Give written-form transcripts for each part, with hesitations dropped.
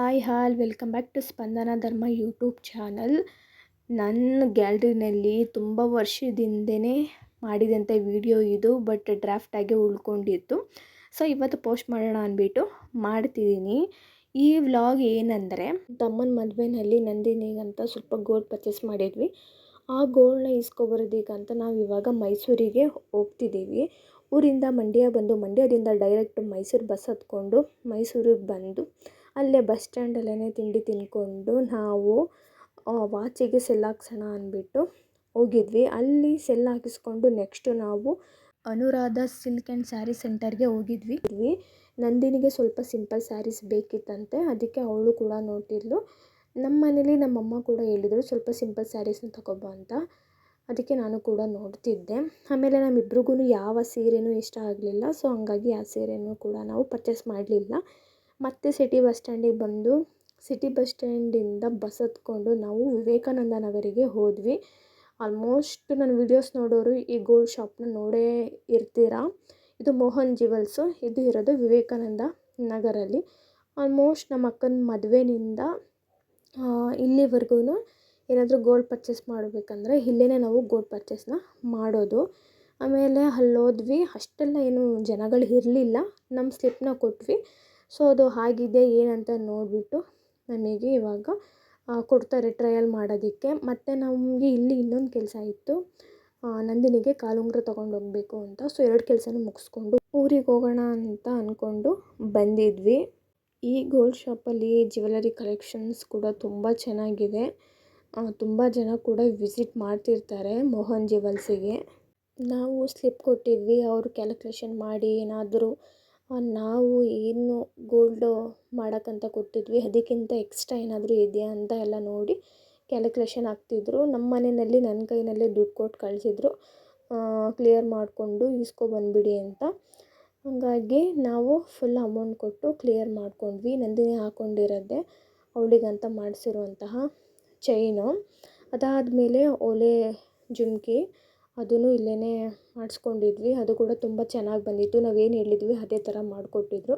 Hi welcome back to ಸ್ಪಂದನ ಧರ್ಮ YouTube channel. ನನ್ನ ಗ್ಯಾಲರಿನಲ್ಲಿ ತುಂಬ ವರ್ಷದಿಂದನೇ ಮಾಡಿದಂಥ ವಿಡಿಯೋ ಇದು, ಬಟ್ ಡ್ರಾಫ್ಟಾಗಿ ಉಳ್ಕೊಂಡಿತ್ತು. ಸೊ ಇವತ್ತು ಪೋಸ್ಟ್ ಮಾಡೋಣ ಅಂದ್ಬಿಟ್ಟು ಮಾಡ್ತಿದ್ದೀನಿ. ಈ ವ್ಲಾಗ್ ಏನಂದರೆ, ತಮ್ಮನ ಮದುವೆನಲ್ಲಿ ನಂದಿನಿಗಂತ ಸ್ವಲ್ಪ ಗೋಲ್ಡ್ ಪರ್ಚೇಸ್ ಮಾಡಿದ್ವಿ. ಆ ಗೋಲ್ಡ್ನ ಇಸ್ಕೊಬರೋದಕ್ಕಂತ ನಾವು ಇವಾಗ ಮೈಸೂರಿಗೆ ಹೋಗ್ತಿದ್ದೀವಿ. ಊರಿಂದ ಮಂಡ್ಯದಿಂದ ಡೈರೆಕ್ಟ್ ಮೈಸೂರು ಬಸ್ ಹತ್ಕೊಂಡು ಮೈಸೂರಿಗೆ ಬಂದು ಅಲ್ಲೇ ಬಸ್ ಸ್ಟ್ಯಾಂಡಲ್ಲೇ ತಿಂಡಿ ತಿಂದ್ಕೊಂಡು ನಾವು ವಾಚಿಗೆ ಸೆಲ್ ಹಾಕ್ಸೋಣ ಅಂದ್ಬಿಟ್ಟು ಹೋಗಿದ್ವಿ. ಅಲ್ಲಿ ಸೆಲ್ ಹಾಕಿಸ್ಕೊಂಡು ನೆಕ್ಸ್ಟು ನಾವು ಅನುರಾಧ ಸಿಲ್ಕ್ ಆ್ಯಂಡ್ ಸ್ಯಾರಿ ಸೆಂಟರ್ಗೆ ಹೋಗಿದ್ವಿ. ನಂದಿನಿಗೆ ಸ್ವಲ್ಪ ಸಿಂಪಲ್ ಸ್ಯಾರೀಸ್ ಬೇಕಿತ್ತಂತೆ, ಅದಕ್ಕೆ ಅವಳು ಕೂಡ ನೋಡ್ತಿದ್ಲು. ನಮ್ಮ ಮನೇಲಿ ನಮ್ಮಮ್ಮ ಕೂಡ ಹೇಳಿದರು ಸ್ವಲ್ಪ ಸಿಂಪಲ್ ಸ್ಯಾರೀಸ್ನ ತಗೊಬಾ ಅಂತ, ಅದಕ್ಕೆ ನಾನು ಕೂಡ ನೋಡ್ತಿದ್ದೆ. ಆಮೇಲೆ ನಮ್ಮಿಬ್ರಿಗೂ ಯಾವ ಸೀರೆನೂ ಇಷ್ಟ ಆಗಲಿಲ್ಲ. ಸೊ ಹಂಗಾಗಿ ಆ ಸೀರೆನೂ ಕೂಡ ನಾವು ಪರ್ಚೇಸ್ ಮಾಡಲಿಲ್ಲ. ಮತ್ತು ಸಿಟಿ ಬಸ್ ಸ್ಟ್ಯಾಂಡಿಗೆ ಬಂದು ಸಿಟಿ ಬಸ್ ಸ್ಟ್ಯಾಂಡಿಂದ ಬಸ್ ಹತ್ಕೊಂಡು ನಾವು ವಿವೇಕಾನಂದ ನಗರಿಗೆ ಹೋದ್ವಿ. ಆಲ್ಮೋಸ್ಟ್ ನನ್ನ ವೀಡಿಯೋಸ್ ನೋಡೋರು ಈ ಗೋಲ್ಡ್ ಶಾಪ್ನ ನೋಡೇ ಇರ್ತೀರಾ. ಇದು ಮೋಹನ್ ಜ್ಯುವೆಲ್ಸು. ಇದು ಇರೋದು ವಿವೇಕಾನಂದ ನಗರಲ್ಲಿ. ಆಲ್ಮೋಸ್ಟ್ ನಮ್ಮ ಅಕ್ಕನ ಮದುವೆನಿಂದ ಇಲ್ಲಿವರೆಗೂ ಏನಾದರೂ ಗೋಲ್ಡ್ ಪರ್ಚೇಸ್ ಮಾಡಬೇಕಂದ್ರೆ ಇಲ್ಲೇ ನಾವು ಗೋಲ್ಡ್ ಪರ್ಚೇಸ್ನ ಮಾಡೋದು. ಆಮೇಲೆ ಅಲ್ಲೋದ್ವಿ, ಅಷ್ಟೆಲ್ಲ ಏನು ಜನಗಳು ಇರಲಿಲ್ಲ. ನಮ್ಮ ಸ್ಲಿಪ್ನ ಕೊಟ್ವಿ. ಸೊ ಅದು ಆಗಿದೆ ಏನಂತ ನೋಡಿಬಿಟ್ಟು ನಮಗೆ ಇವಾಗ ಕೊಡ್ತಾರೆ ಟ್ರಯಲ್ ಮಾಡೋದಕ್ಕೆ. ಮತ್ತು ನಮಗೆ ಇಲ್ಲಿ ಇನ್ನೊಂದು ಕೆಲಸ ಇತ್ತು, ನಂದಿನಿಗೆ ಕಾಲುಂಗುರ ತೊಗೊಂಡು ಹೋಗಬೇಕು ಅಂತ. ಸೊ 2 ಕೆಲಸನೂ ಮುಗಿಸ್ಕೊಂಡು ಊರಿಗೆ ಹೋಗೋಣ ಅಂತ ಅಂದ್ಕೊಂಡು ಬಂದಿದ್ವಿ. ಈ ಗೋಲ್ಡ್ ಶಾಪಲ್ಲಿ ಜ್ಯುವೆಲರಿ ಕಲೆಕ್ಷನ್ಸ್ ಕೂಡ ತುಂಬ ಚೆನ್ನಾಗಿದೆ. ತುಂಬ ಜನ ಕೂಡ ವಿಸಿಟ್ ಮಾಡ್ತಿರ್ತಾರೆ ಮೋಹನ್ ಜ್ಯುವೆಲ್ಸಿಗೆ. ನಾವು ಸ್ಲಿಪ್ ಕೊಟ್ಟಿದ್ವಿ, ಅವರು ಕ್ಯಾಲ್ಕುಲೇಷನ್ ಮಾಡಿ ಏನಾದರೂ ನಾವು ಏನು ಗೋಲ್ಡು ಮಾಡೋಕ್ಕಂತ ಕೊಟ್ಟಿದ್ವಿ ಅದಕ್ಕಿಂತ ಎಕ್ಸ್ಟ್ರಾ ಏನಾದರೂ ಇದೆಯಾ ಅಂತ ಎಲ್ಲ ನೋಡಿ ಕ್ಯಾಲ್ಕುಲೇಷನ್ ಹಾಕ್ತಿದ್ರು. ನಮ್ಮ ಮನೆಯಲ್ಲಿ ನನ್ನ ಕೈನಲ್ಲೇ ದುಡ್ಡು ಕೊಟ್ಟು ಕಳಿಸಿದ್ರು, ಕ್ಲಿಯರ್ ಮಾಡಿಕೊಂಡು ಇಸ್ಕೊಬಂದ್ಬಿಡಿ ಅಂತ. ಹಾಗಾಗಿ ನಾವು ಫುಲ್ ಅಮೌಂಟ್ ಕೊಟ್ಟು ಕ್ಲಿಯರ್ ಮಾಡ್ಕೊಂಡ್ವಿ. ನಂದಿನಿ ಹಾಕ್ಕೊಂಡಿರೋದೆ ಅವಳಿಗಂತ ಮಾಡಿಸಿರುವಂತಹ ಚೈನು. ಅದಾದಮೇಲೆ ಓಲೆ ಜುಮ್ಕಿ, ಅದನ್ನು ಇಲ್ಲೇ ಮಾಡಿಸ್ಕೊಂಡಿದ್ವಿ. ಅದು ಕೂಡ ತುಂಬ ಚೆನ್ನಾಗಿ ಬಂದಿತ್ತು. ನಾವೇನು ಹೇಳಿದ್ವಿ ಅದೇ ಥರ ಮಾಡಿಕೊಟ್ಟಿದ್ರು.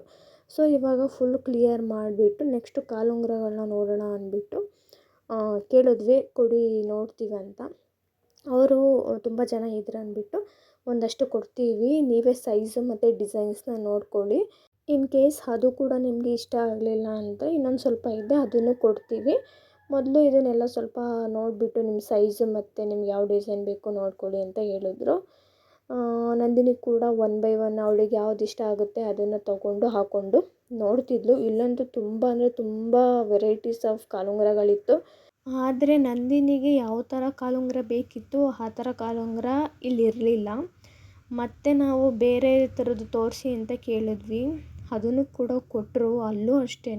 ಸೊ ಇವಾಗ ಫುಲ್ ಕ್ಲಿಯರ್ ಮಾಡಿಬಿಟ್ಟು ನೆಕ್ಸ್ಟು ಕಾಲುಂಗುರಗಳನ್ನ ನೋಡೋಣ ಅಂದ್ಬಿಟ್ಟು ಕೇಳಿದ್ವಿ, ಕೊಡಿ ನೋಡ್ತೀವಿ ಅಂತ. ಅವರು ತುಂಬ ಜನ ಇದ್ರು ಅಂದ್ಬಿಟ್ಟು ಒಂದಷ್ಟು ಕೊಡ್ತೀವಿ, ನೀವೇ ಸೈಜು ಮತ್ತು ಡಿಸೈನ್ಸ್ನ ನೋಡ್ಕೊಳ್ಳಿ. ಇನ್ ಕೇಸ್ ಅದು ಕೂಡ ನಿಮಗೆ ಇಷ್ಟ ಆಗಲಿಲ್ಲ ಅಂದರೆ ಇನ್ನೊಂದು ಸ್ವಲ್ಪ ಇದೆ, ಅದನ್ನು ಕೊಡ್ತೀವಿ. ಮೊದಲು ಇದನ್ನೆಲ್ಲ ಸ್ವಲ್ಪ ನೋಡಿಬಿಟ್ಟು ನಿಮ್ಮ ಸೈಜು ಮತ್ತು ನಿಮ್ಗೆ ಯಾವ ಡಿಸೈನ್ ಬೇಕು ನೋಡ್ಕೊಳ್ಳಿ ಅಂತ ಹೇಳಿದ್ರು. ನಂದಿನಿ ಕೂಡ 1 ಬೈ 1 ಅವಳಿಗೆ ಯಾವ್ದು ಇಷ್ಟ ಆಗುತ್ತೆ ಅದನ್ನು ತೊಗೊಂಡು ಹಾಕ್ಕೊಂಡು ನೋಡ್ತಿದ್ಲು. ಇಲ್ಲಂತೂ ತುಂಬ ಅಂದರೆ ತುಂಬ ವೆರೈಟೀಸ್ ಆಫ್ ಕಾಲುಂಗುರಗಳಿತ್ತು. ಆದರೆ ನಂದಿನಿಗೆ ಯಾವ ಥರ ಕಾಲುಂಗುರ ಬೇಕಿತ್ತು ಆ ಥರ ಕಾಲುಂಗುರ ಇಲ್ಲಿರಲಿಲ್ಲ. ಮತ್ತು ನಾವು ಬೇರೆ ಥರದ್ದು ತೋರಿಸಿ ಅಂತ ಕೇಳಿದ್ವಿ, ಅದನ್ನು ಕೂಡ ಕೊಟ್ಟರು. ಅಲ್ಲೂ ಅಷ್ಟೇ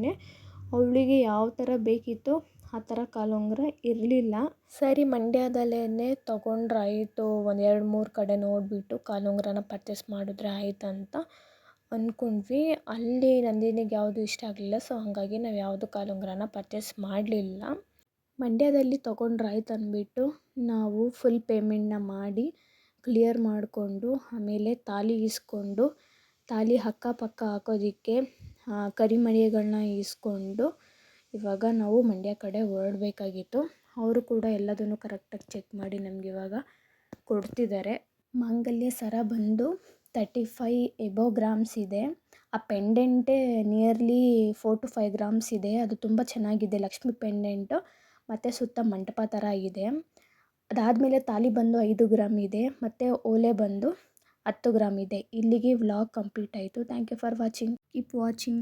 ಅವಳಿಗೆ ಯಾವ ಥರ ಬೇಕಿತ್ತು ಆ ಥರ ಕಾಲುಂಗುರ ಇರಲಿಲ್ಲ. ಸರಿ ಮಂಡ್ಯದಲ್ಲೇ ತೊಗೊಂಡ್ರಾಯಿತು, 1-2-3 ಕಡೆ ನೋಡಿಬಿಟ್ಟು ಕಾಲುಂಗುರನ ಪರ್ಚೇಸ್ ಮಾಡಿದ್ರೆ ಆಯ್ತು ಅಂತ ಅಂದ್ಕೊಂಡ್ವಿ. ಅಲ್ಲಿ ನಂದಿನಿಗೆ ಯಾವುದು ಇಷ್ಟ ಆಗಲಿಲ್ಲ. ಸೊ ಹಾಗಾಗಿ ನಾವು ಯಾವುದು ಕಾಲುಂಗುರನ ಪರ್ಚೇಸ್ ಮಾಡಲಿಲ್ಲ. ಮಂಡ್ಯದಲ್ಲಿ ತೊಗೊಂಡ್ರಾಯ್ತು ಅಂದ್ಬಿಟ್ಟು ನಾವು ಫುಲ್ ಪೇಮೆಂಟ್ನ ಮಾಡಿ ಕ್ಲಿಯರ್ ಮಾಡಿಕೊಂಡು ಆಮೇಲೆ ತಾಲಿ ಇಸ್ಕೊಂಡು ತಾಲಿ ಅಕ್ಕಪಕ್ಕ ಹಾಕೋದಕ್ಕೆ ಕರಿಮಣಿಗಳನ್ನ ಇಸ್ಕೊಂಡು ಇವಾಗ ನಾವು ಮಂಡ್ಯ ಕಡೆ ಹೊರಡಬೇಕಾಗಿತ್ತು. ಅವರು ಕೂಡ ಎಲ್ಲದನ್ನು ಕರೆಕ್ಟಾಗಿ ಚೆಕ್ ಮಾಡಿ ನಮ್ಗೆ ಇವಾಗ ಕೊಡ್ತಿದ್ದಾರೆ. ಮಾಂಗಲ್ಯ ಸರ ಬಂದು 35 ಎಬೋ ಗ್ರಾಮ್ಸ್ ಇದೆ. ಆ ಪೆಂಡೆಂಟೇ ನಿಯರ್ಲಿ 4-5 ಗ್ರಾಮ್ಸ್ ಇದೆ. ಅದು ತುಂಬ ಚೆನ್ನಾಗಿದೆ, ಲಕ್ಷ್ಮಿ ಪೆಂಡೆಂಟು. ಮತ್ತು ಸುತ್ತ ಮಂಟಪ ಥರ ಇದೆ. ಅದಾದಮೇಲೆ ತಾಲಿ ಬಂದು 5 ಗ್ರಾಮ್ ಇದೆ ಮತ್ತು ಓಲೆ ಬಂದು 10 ಗ್ರಾಮ್ ಇದೆ. ಇಲ್ಲಿಗೆ ವ್ಲಾಗ್ ಕಂಪ್ಲೀಟ್ ಆಯಿತು. Thank you for watching. Keep watching.